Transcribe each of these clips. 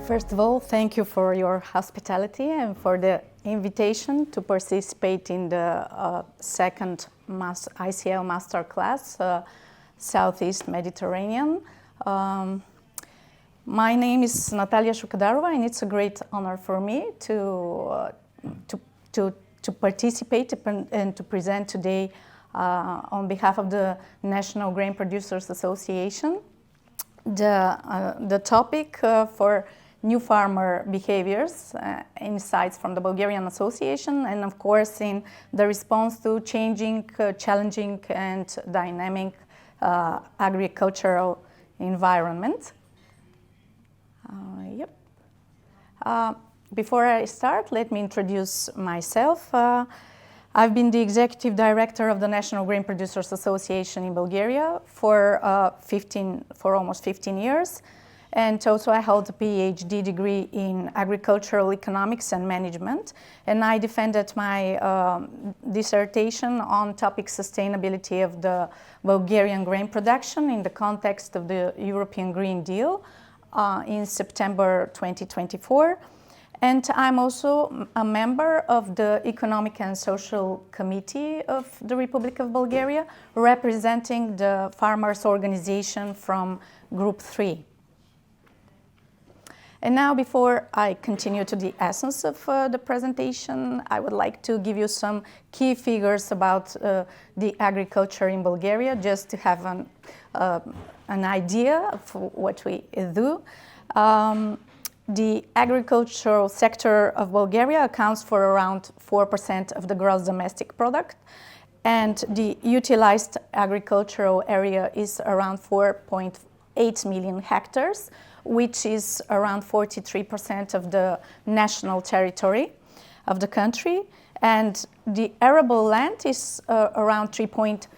First of all, thank you for your hospitality and for the invitation to participate in the second ICL Masterclass, Southeast Mediterranean. My name is Natalia Shukadarova, and it's a great honor for me to participate and to present today on behalf of the National Grain Producers Association the topic for new farmer behaviors, insights from the Bulgarian Association, and of course in the response to changing, challenging and dynamic agricultural environment. Before I start, let me introduce myself. I've been the Executive Director of the National Grain Producers Association in Bulgaria for almost 15 years. And also I hold a PhD degree in agricultural economics and management. And I defended my dissertation on topic sustainability of the Bulgarian grain production in the context of the European Green Deal in September 2024. And I'm also a member of the Economic and Social Committee of the Republic of Bulgaria, representing the farmers' organization from Group 3. And now, before I continue to the essence of the presentation, I would like to give you some key figures about the agriculture in Bulgaria, just to have an idea of what we do. The agricultural sector of Bulgaria accounts for around 4% of the gross domestic product, and the utilized agricultural area is around 4.8 million hectares, which is around 43% of the national territory of the country. And the arable land is around 3.2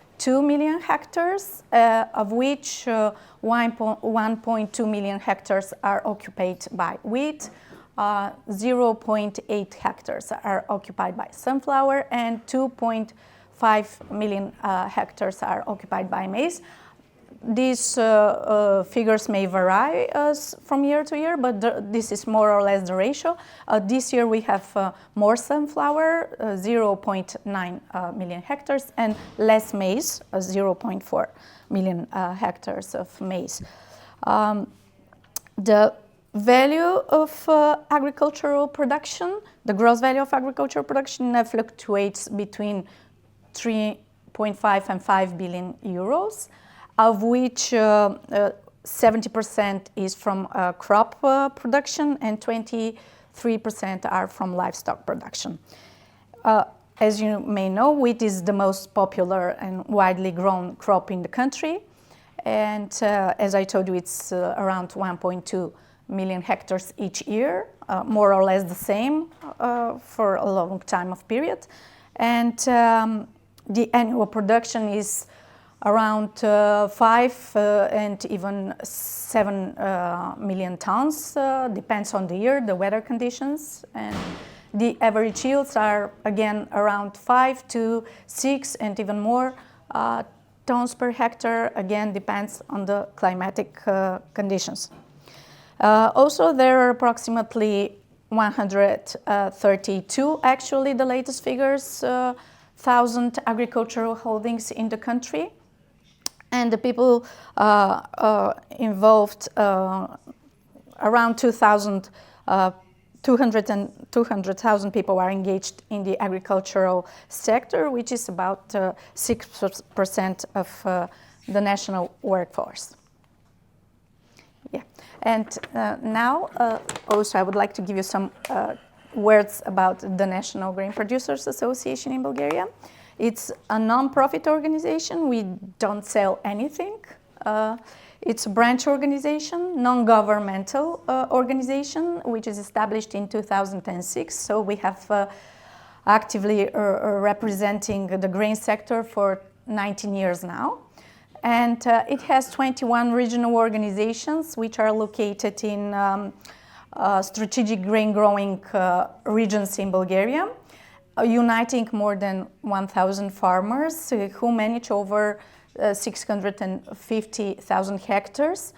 million hectares, of which 1.2 million hectares are occupied by wheat, 0.8 hectares are occupied by sunflower, and 2.5 million hectares are occupied by maize. These figures may vary from year to year, but this is more or less the ratio. This year we have more sunflower, 0.9 million hectares, and less maize, 0.4 million hectares of maize. The value of agricultural production, the gross value of agricultural production fluctuates between 3.5 and 5 billion euros. Of which 70% is from crop production and 23% are from livestock production. As you may know, wheat is the most popular and widely grown crop in the country. And as I told you, it's around 1.2 million hectares each year, more or less the same for a long time of period. And the annual production is around 5 and even 7 million tons, depends on the year, the weather conditions. And the average yields are again around 5 to 6 and even more tons per hectare, again depends on the climatic conditions. Also, there are approximately 132, actually the latest figures, 1,000 agricultural holdings in the country. And the people involved, around 200,000 people are engaged in the agricultural sector, which is about 6% of the national workforce. Yeah, and now also I would like to give you some words about the National Grain Producers Association in Bulgaria. It's a non-profit organization. We don't sell anything. It's a branch organization, non-governmental organization, which is established in 2006. So we have actively representing the grain sector for 19 years now. And it has 21 regional organizations which are located in strategic grain growing regions in Bulgaria, uniting more than 1,000 farmers who manage over 650,000 hectares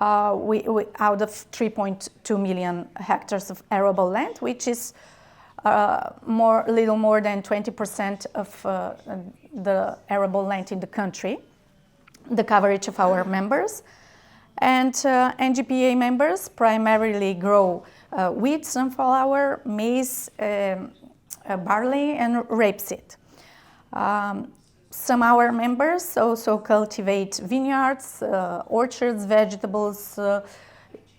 out of 3.2 million hectares of arable land, which is little more than 20% of the arable land in the country, the coverage of our members. And NGPA members primarily grow wheat, sunflower, maize, barley, and rapeseed. Some of our members also cultivate vineyards, orchards, vegetables,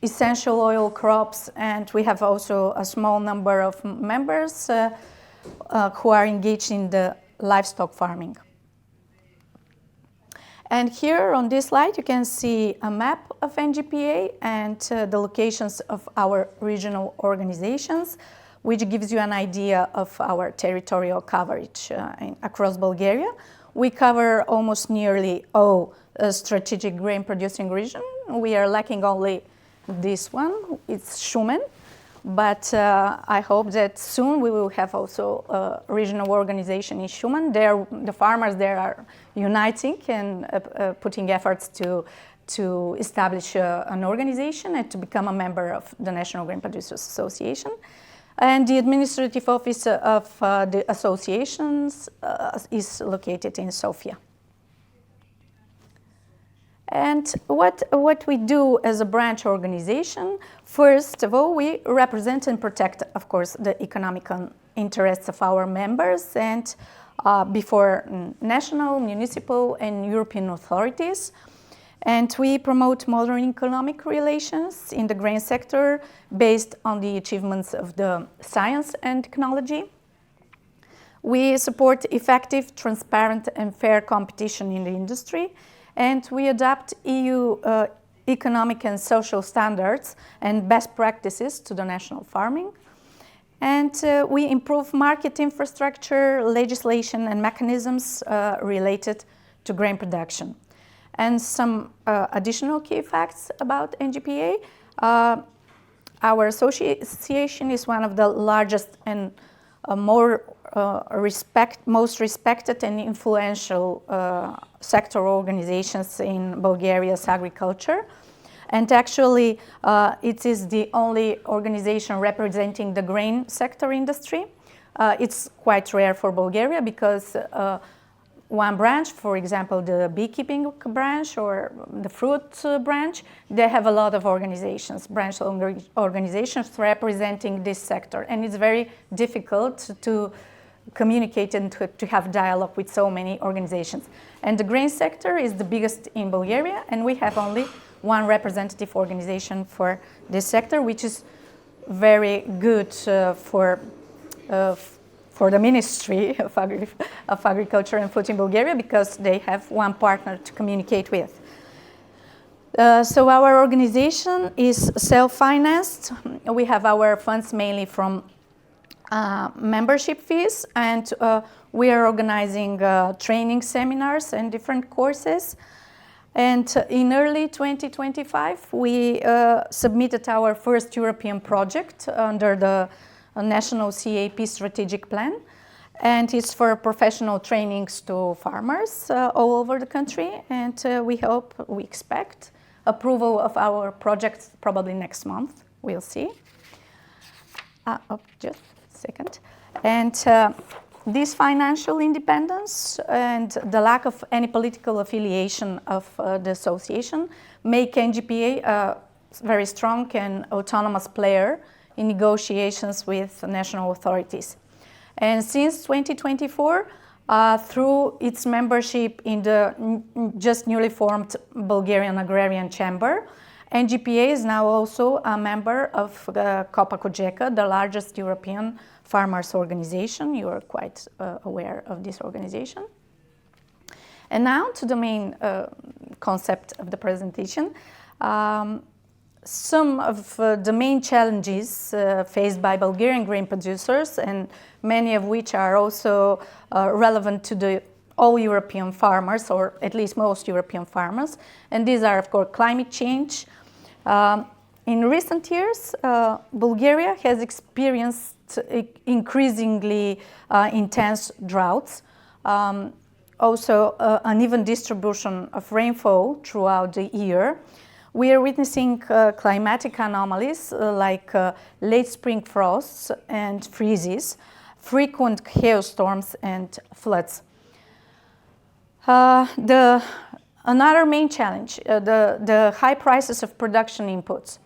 essential oil crops, and we have also a small number of members who are engaged in the livestock farming. And here on this slide you can see a map of NGPA and the locations of our regional organizations, which gives you an idea of our territorial coverage across Bulgaria. We cover almost nearly all strategic grain producing region. We are lacking only this one, it's Shumen, but I hope that soon we will have also a regional organization in Shumen. The farmers there are uniting and putting efforts to establish an organization and to become a member of the National Grain Producers Association. And the administrative office of the associations is located in Sofia. And what we do as a branch organization, first of all, we represent and protect, of course, the economic interests of our members and before national, municipal, and European authorities. And we promote modern economic relations in the grain sector based on the achievements of the science and technology. We support effective, transparent, and fair competition in the industry, and we adapt EU economic and social standards and best practices to the national farming. And we improve market infrastructure, legislation, and mechanisms related to grain production. And some additional key facts about NGPA. Our association is one of the largest and most respected and influential sector organizations in Bulgaria's agriculture. And actually, it is the only organization representing the grain sector industry. It's quite rare for Bulgaria because one branch, for example, the beekeeping branch or the fruit branch, they have a lot of organizations, branch organizations representing this sector. And it's very difficult to communicate and to have dialogue with so many organizations. And the grain sector is the biggest in Bulgaria, and we have only one representative organization for this sector, which is very good for the Ministry of Agriculture and Food in Bulgaria, because they have one partner to communicate with. So our organization is self-financed. We have our funds mainly from membership fees, and we are organizing training seminars and different courses. And in early 2025, we submitted our first European project under the National CAP Strategic Plan, and it's for professional trainings to farmers all over the country. And we expect approval of our project probably next month. We'll see. Just a second. And this financial independence and the lack of any political affiliation of the association make NGPA a very strong and autonomous player in negotiations with national authorities. And since 2024, through its membership in the just newly formed Bulgarian Agrarian Chamber, NGPA is now also a member of COPA COGECA, the largest European farmers organization. You are quite aware of this organization. And now to the main concept of the presentation. Some of the main challenges faced by Bulgarian grain producers, and many of which are also relevant to all European farmers, or at least most European farmers. And these are, of course, climate change. In recent years, Bulgaria has experienced increasingly intense droughts. Also, uneven distribution of rainfall throughout the year, we are witnessing climatic anomalies like late spring frosts and freezes, frequent hailstorms and floods. Another main challenge, the high prices of production inputs.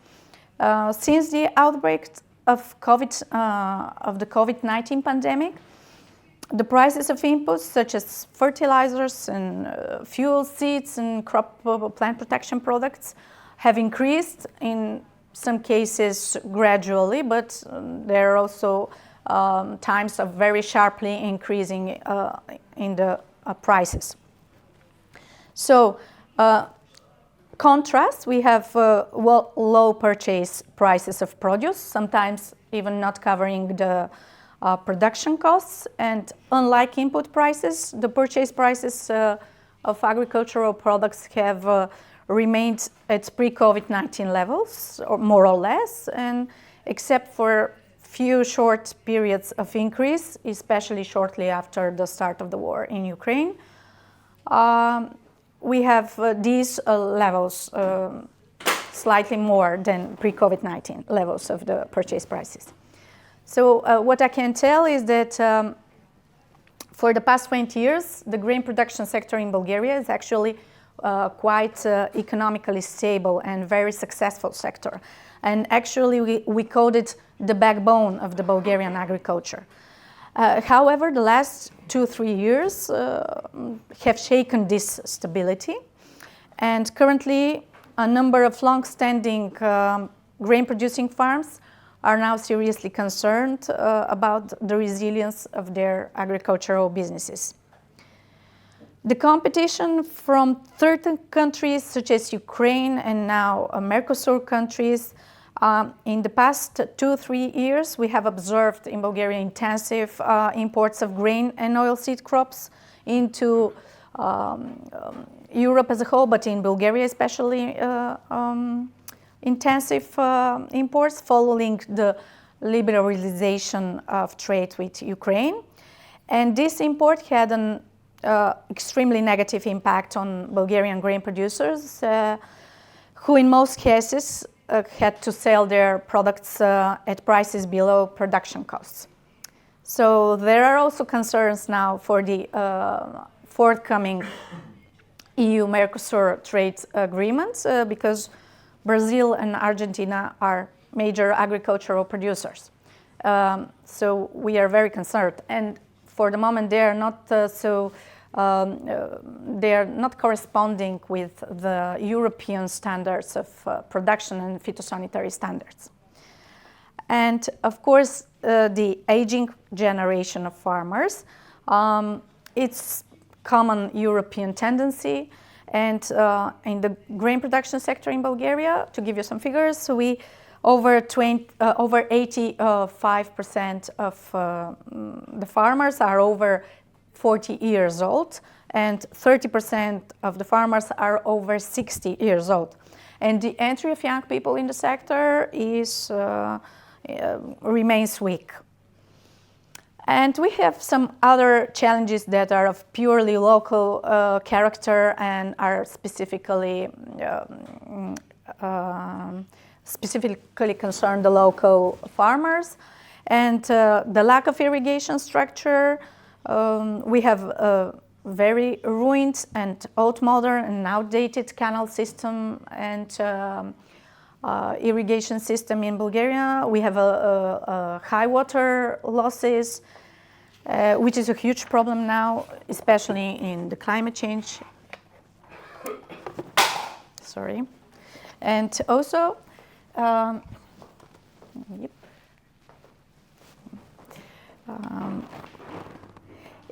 Since the outbreak of the COVID-19 pandemic, the prices of inputs such as fertilizers and fuel, seeds and crop plant protection products have increased, in some cases gradually, but there are also times of very sharply increasing in the prices. So, contrast, we have low purchase prices of produce, sometimes even not covering the production costs, and unlike input prices, the purchase prices of agricultural products have remained at pre-COVID-19 levels, or more or less, and except for few short periods of increase, especially shortly after the start of the war in Ukraine, we have these levels slightly more than pre-COVID-19 levels of the purchase prices. So what I can tell is that for the past 20 years, the grain production sector in Bulgaria is actually quite economically stable and very successful sector. And actually we called it the backbone of the Bulgarian agriculture. However, the last 2-3 years have shaken this stability, and currently a number of long-standing grain-producing farms are now seriously concerned about the resilience of their agricultural businesses. The competition from certain countries such as Ukraine and now Mercosur countries, in the past 2-3 years, we have observed in Bulgaria intensive imports of grain and oilseed crops into Europe as a whole, but in Bulgaria especially intensive imports following the liberalization of trade with Ukraine. And this import had an extremely negative impact on Bulgarian grain producers, who in most cases had to sell their products at prices below production costs. So there are also concerns now for the forthcoming EU-Mercosur trade agreements because Brazil and Argentina are major agricultural producers. So we are very concerned, and for the moment they are not they are not corresponding with the European standards of production and phytosanitary standards. And of course, the aging generation of farmers, it's common European tendency. And in the grain production sector in Bulgaria, to give you some figures, we over 85% of the farmers are over 40 years old, and 30% of the farmers are over 60 years old. And the entry of young people in the sector remains weak. And we have some other challenges that are of purely local character and are specifically concern the local farmers. And the lack of irrigation structure, we have a very ruined and old modern and outdated canal system and irrigation system in Bulgaria. We have a high water losses, which is a huge problem now, especially in the climate change. Sorry. And also,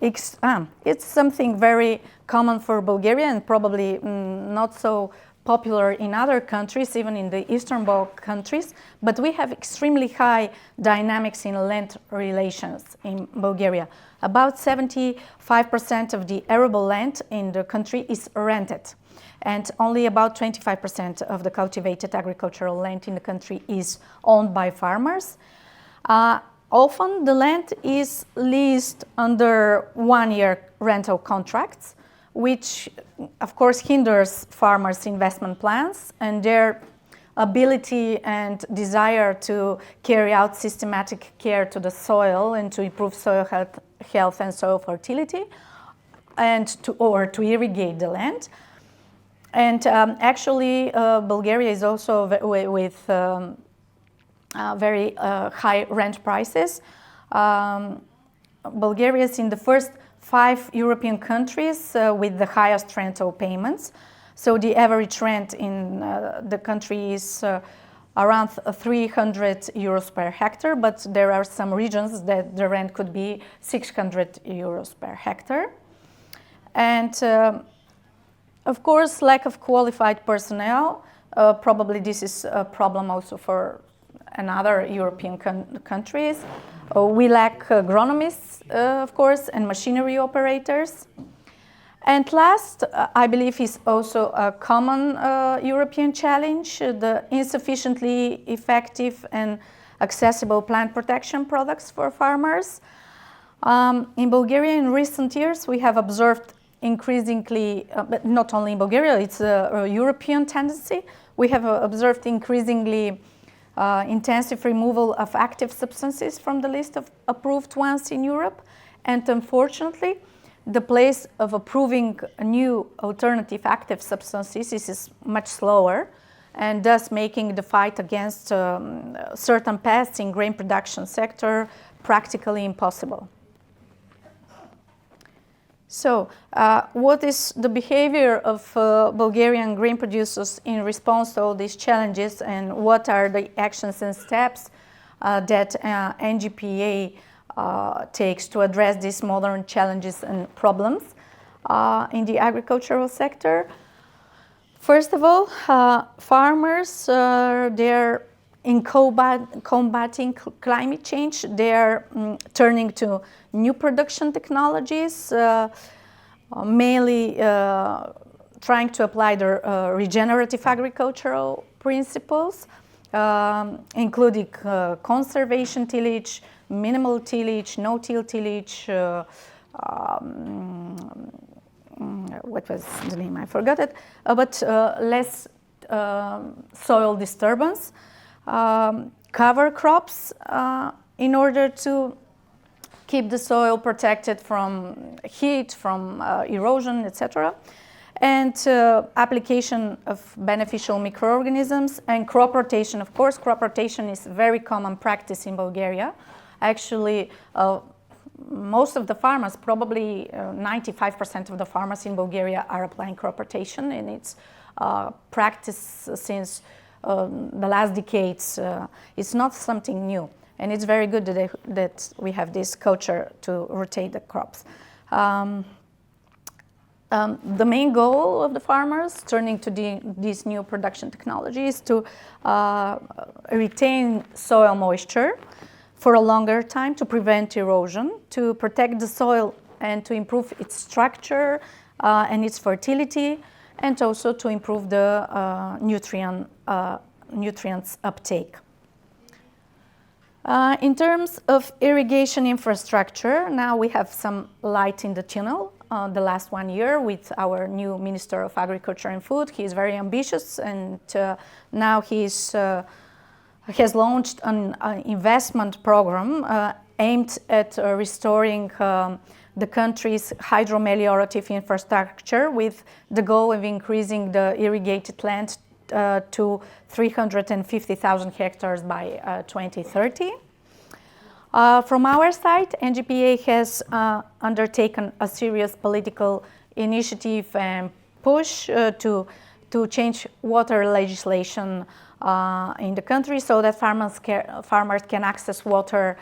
it's something very common for Bulgaria and probably not so popular in other countries, even in the Eastern Bloc countries, but we have extremely high dynamics in land relations in Bulgaria. About 75% of the arable land in the country is rented, and only about 25% of the cultivated agricultural land in the country is owned by farmers. Often the land is leased under one-year rental contracts, which of course hinders farmers' investment plans and their ability and desire to carry out systematic care to the soil and to improve soil health and soil fertility, and to irrigate the land. And actually, Bulgaria is also with very high rent prices. Bulgaria is in the first 5 European countries with the highest rental payments. So the average rent in the country is around 300 euros per hectare, but there are some regions that the rent could be 600 euros per hectare. And of course, lack of qualified personnel. Probably this is a problem also for another European countries. We lack agronomists, of course, and machinery operators. And last, I believe, is also a common European challenge, the insufficiently effective and accessible plant protection products for farmers. In Bulgaria, in recent years, we have observed increasingly, but not only in Bulgaria, it's a European tendency. We have observed increasingly intensive removal of active substances from the list of approved ones in Europe. And unfortunately, the place of approving new alternative active substances is much slower, and thus making the fight against certain pests in grain production sector practically impossible. So, what is the behavior of Bulgarian grain producers in response to all these challenges, and what are the actions and steps that NGPA takes to address these modern challenges and problems in the agricultural sector? First of all, farmers, they're in combating climate change. They're turning to new production technologies, mainly trying to apply the regenerative agricultural principles, including conservation tillage, minimal tillage, no-till tillage, what was the name? I forgot it, but less soil disturbance, cover crops in order to keep the soil protected from heat, from erosion, etc. And application of beneficial microorganisms and crop rotation. Of course, crop rotation is a very common practice in Bulgaria. Actually, most of the farmers, probably 95% of the farmers in Bulgaria are applying crop rotation, and it's practice since the last decades. It's not something new, and it's very good that we have this culture to rotate the crops. The main goal of the farmers turning to these new production technologies is to retain soil moisture for a longer time, to prevent erosion, to protect the soil and to improve its structure and its fertility, and also to improve the nutrients uptake. In terms of irrigation infrastructure, now we have some light in the tunnel. The last 1 year with our new Minister of Agriculture and Food. He is very ambitious, and now he has launched an investment program aimed at restoring the country's hydromeliorative infrastructure with the goal of increasing the irrigated land to 350,000 hectares by 2030. From our side, NGPA has undertaken a serious political initiative and push to change water legislation in the country so that farmers can access water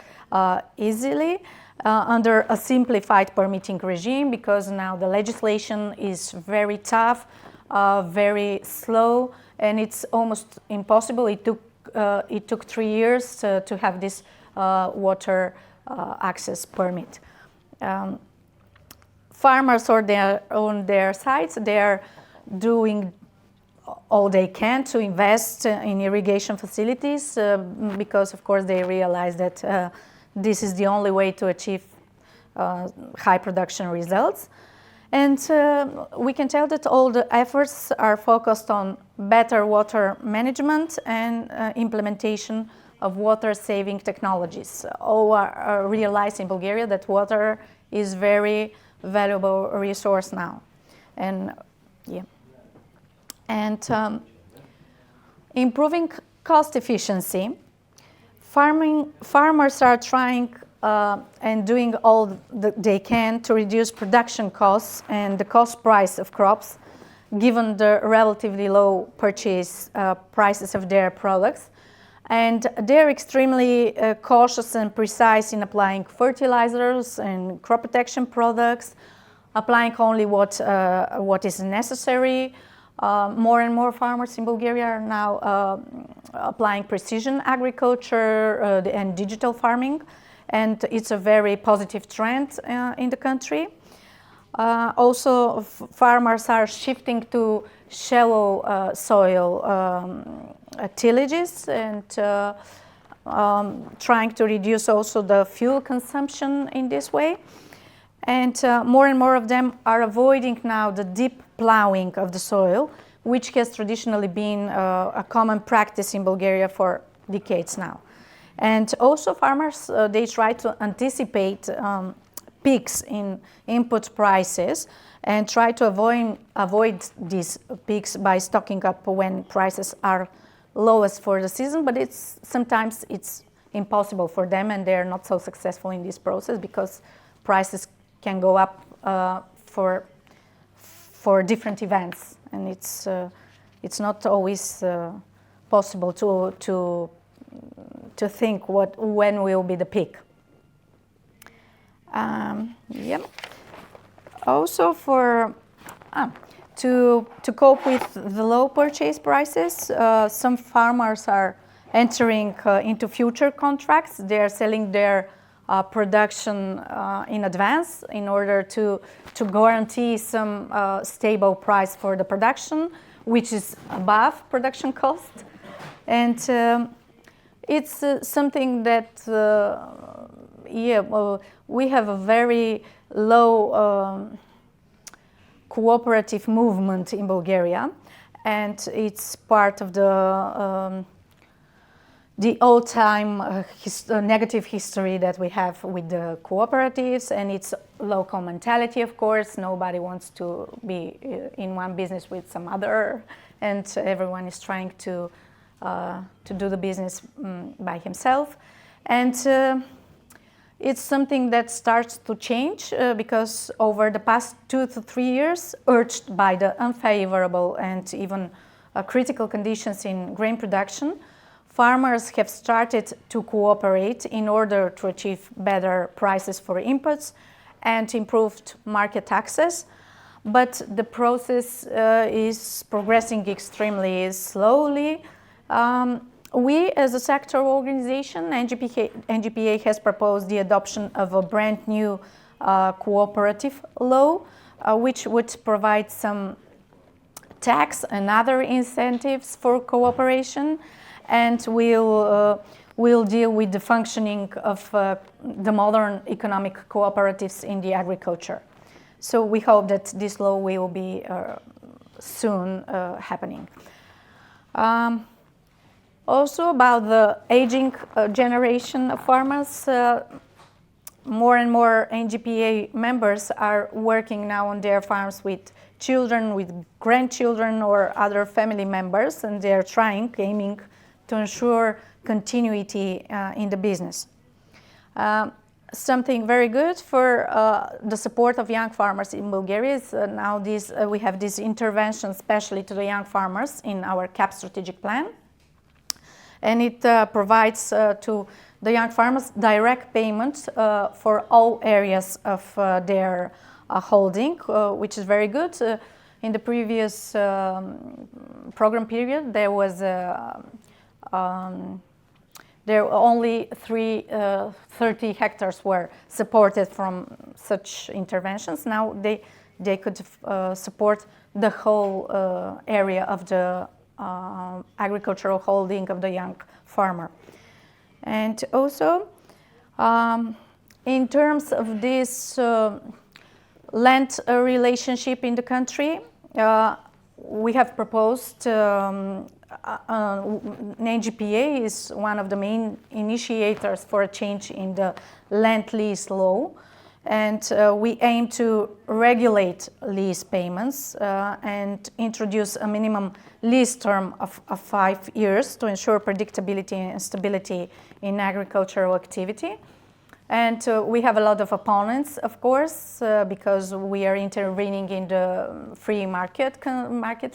easily under a simplified permitting regime, because now the legislation is very tough, very slow, and it's almost impossible. It took 3 years to have this water access permit. Farmers on their sides, they are doing all they can to invest in irrigation facilities because, of course, they realize that this is the only way to achieve high production results. And we can tell that all the efforts are focused on better water management and implementation of water-saving technologies. All are realized in Bulgaria that water is very valuable resource now. And improving cost efficiency. Farmers are trying and doing all they can to reduce production costs and the cost price of crops, given the relatively low purchase prices of their products. And they're extremely cautious and precise in applying fertilizers and crop protection products, applying only what is necessary. More and more farmers in Bulgaria are now applying precision agriculture and digital farming, and it's a very positive trend in the country. Also, farmers are shifting to shallow soil tillages and trying to reduce also the fuel consumption in this way. And more and more of them are avoiding now the deep plowing of the soil, which has traditionally been a common practice in Bulgaria for decades now. And also farmers, they try to anticipate peaks in input prices and try to avoid these peaks by stocking up when prices are lowest for the season, but sometimes it's impossible for them, and they're not so successful in this process because prices can go up for different events, and it's not always possible to think when will be the peak. Also, to cope with the low purchase prices, some farmers are entering into future contracts. They are selling their production in advance in order to guarantee some stable price for the production, which is above production cost. And it's something that we have a very low cooperative movement in Bulgaria, and it's part of the old-time negative history that we have with the cooperatives, and it's local mentality, of course. Nobody wants to be in one business with some other, and everyone is trying to do the business by himself. And it's something that starts to change because over the past 2 to 3 years, urged by the unfavorable and even critical conditions in grain production, farmers have started to cooperate in order to achieve better prices for inputs and improved market access. But the process is progressing extremely slowly. We, as a sectoral organization, NGPA has proposed the adoption of a brand new cooperative law, which would provide some tax and other incentives for cooperation, and will deal with the functioning of the modern economic cooperatives in the agriculture. So we hope that this law will be soon happening. Also, about the aging generation of farmers, more and more NGPA members are working now on their farms with children, with grandchildren, or other family members, and they're aiming to ensure continuity in the business. Something very good for the support of young farmers in Bulgaria is now we have this intervention, especially to the young farmers, in our CAP strategic plan. And it provides to the young farmers direct payment for all areas of their holding, which is very good. In the previous program period, there was only 30 hectares were supported from such interventions. Now they could support the whole area of the agricultural holding of the young farmer. And also, in terms of this land relationship in the country. We have proposed NGPA is one of the main initiators for a change in the land lease law, and we aim to regulate lease payments and introduce a minimum lease term of 5 years to ensure predictability and stability in agricultural activity. And we have a lot of opponents, of course, because we are intervening in the free market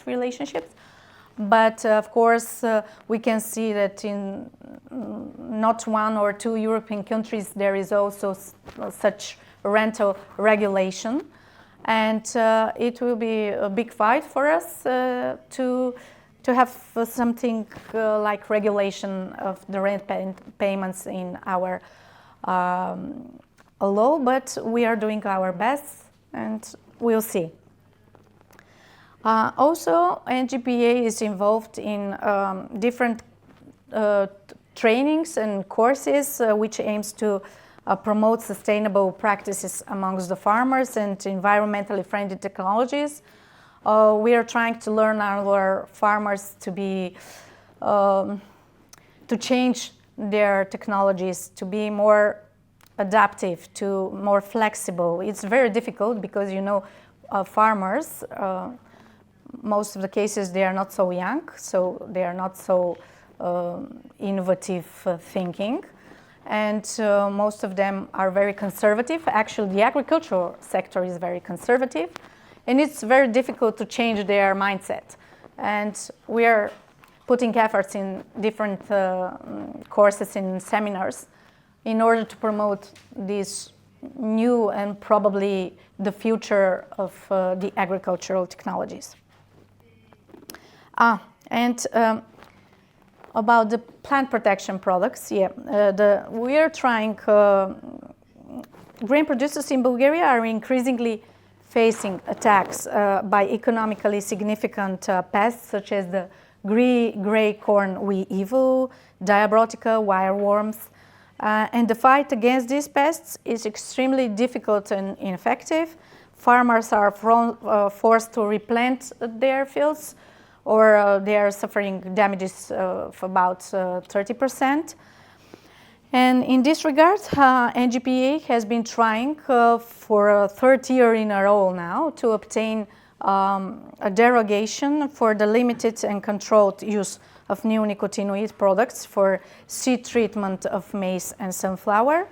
relationships. But of course, we can see that in not one or two European countries there is also such rental regulation, and it will be a big fight for us to have something like regulation of the rent payments in our law. But we are doing our best, and we'll see. Also, NGPA is involved in different trainings and courses which aims to promote sustainable practices amongst the farmers and environmentally friendly technologies. We are trying to learn our farmers to be to change their technologies, to be more adaptive, to more flexible. It's very difficult because, you know, farmers, most of the cases, they are not so young, so they are not so innovative thinking. And most of them are very conservative. Actually, the agricultural sector is very conservative, and it's very difficult to change their mindset. And we are putting efforts in different courses and seminars in order to promote this new and probably the future of the agricultural technologies. About the plant protection products, we are trying, grain producers in Bulgaria are increasingly facing attacks by economically significant pests such as the gray corn weevil, diabrotica, wireworms, and the fight against these pests is extremely difficult and ineffective. Farmers are forced to replant their fields, or they are suffering damages of about 30%. And in this regard, NGPA has been trying for a third year in a row now to obtain a derogation for the limited and controlled use of neonicotinoid products for seed treatment of maize and sunflower.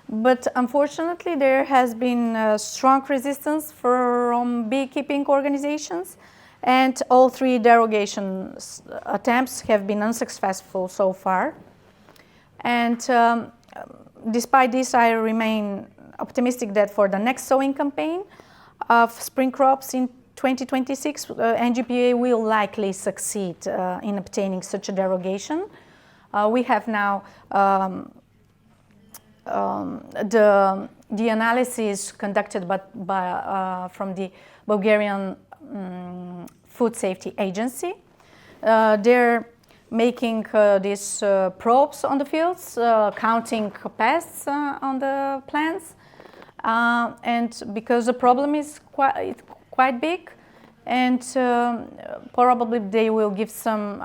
But unfortunately, there has been strong resistance from beekeeping organizations, and all 3 derogation attempts have been unsuccessful so far. And despite this, I remain optimistic that for the next sowing campaign of spring crops in 2026, NGPA will likely succeed in obtaining such a derogation. We have now the analysis conducted from the Bulgarian Food Safety Agency. They're making these probes on the fields, counting pests on the plants, and because the problem is quite big, and probably they will give some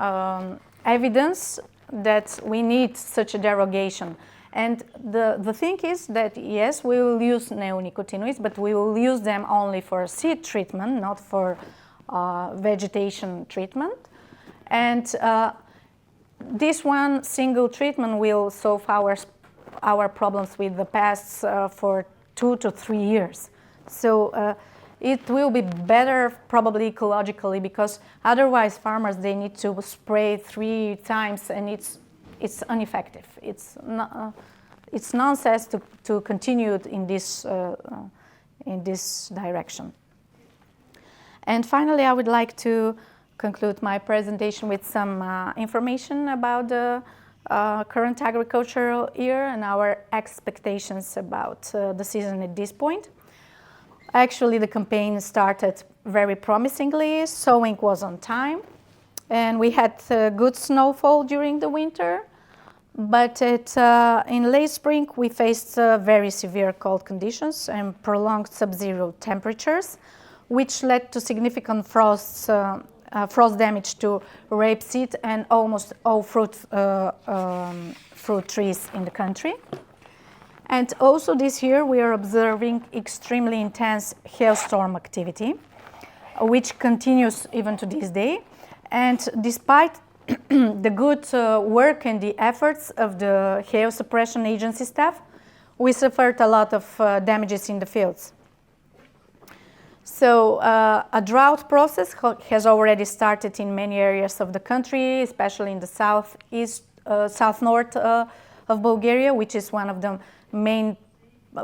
evidence that we need such a derogation. And the thing is that, yes, we will use neonicotinoids, but we will use them only for seed treatment, not for vegetation treatment. And this one single treatment will solve our problems with the pests for 2 to 3 years. So it will be better probably ecologically, because otherwise farmers, they need to spray 3 times, and it's ineffective. It's nonsense to continue in this direction. And finally, I would like to conclude my presentation with some information about the current agricultural year and our expectations about the season at this point. Actually, the campaign started very promisingly. Sowing was on time, and we had good snowfall during the winter. But in late spring, we faced very severe cold conditions and prolonged sub-zero temperatures, which led to significant frost damage to rapeseed and almost all fruit trees in the country. And also this year, we are observing extremely intense hailstorm activity, which continues even to this day. And despite the good work and the efforts of the hail suppression agency staff, we suffered a lot of damages in the fields. So a drought process has already started in many areas of the country, especially in the south-north of Bulgaria, which is one of the main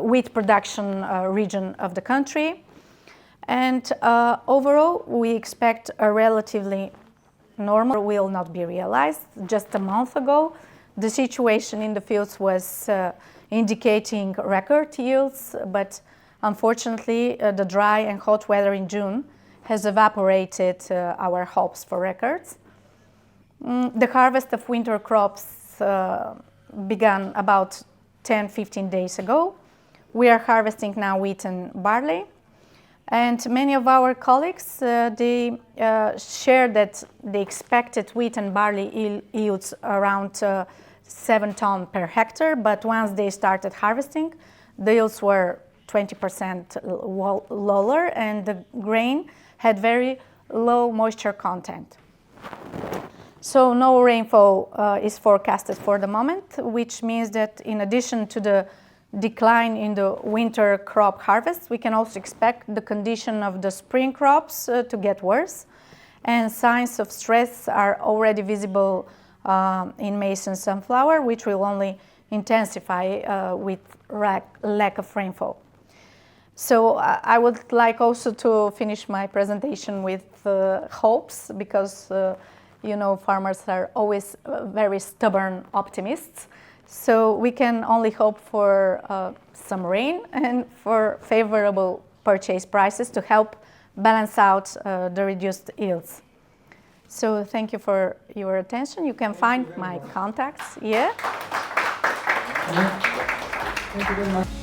wheat production region of the country. And overall, we expect a relatively normal will not be realized. Just a month ago, the situation in the fields was indicating record yields, but unfortunately, the dry and hot weather in June has evaporated our hopes for records. The harvest of winter crops began about 10-15 days ago. We are harvesting now wheat and barley. And many of our colleagues, they share that the expected wheat and barley yields around 7 tons per hectare, but once they started harvesting, the yields were 20% lower, and the grain had very low moisture content. So no rainfall is forecasted for the moment, which means that in addition to the decline in the winter crop harvest, we can also expect the condition of the spring crops to get worse. And signs of stress are already visible in maize and sunflower, which will only intensify with lack of rainfall. So I would like also to finish my presentation with hopes, because farmers are always very stubborn optimists. So we can only hope for some rain and for favorable purchase prices to help balance out the reduced yields. So thank you for your attention. You can find my contacts here. Thank you very much.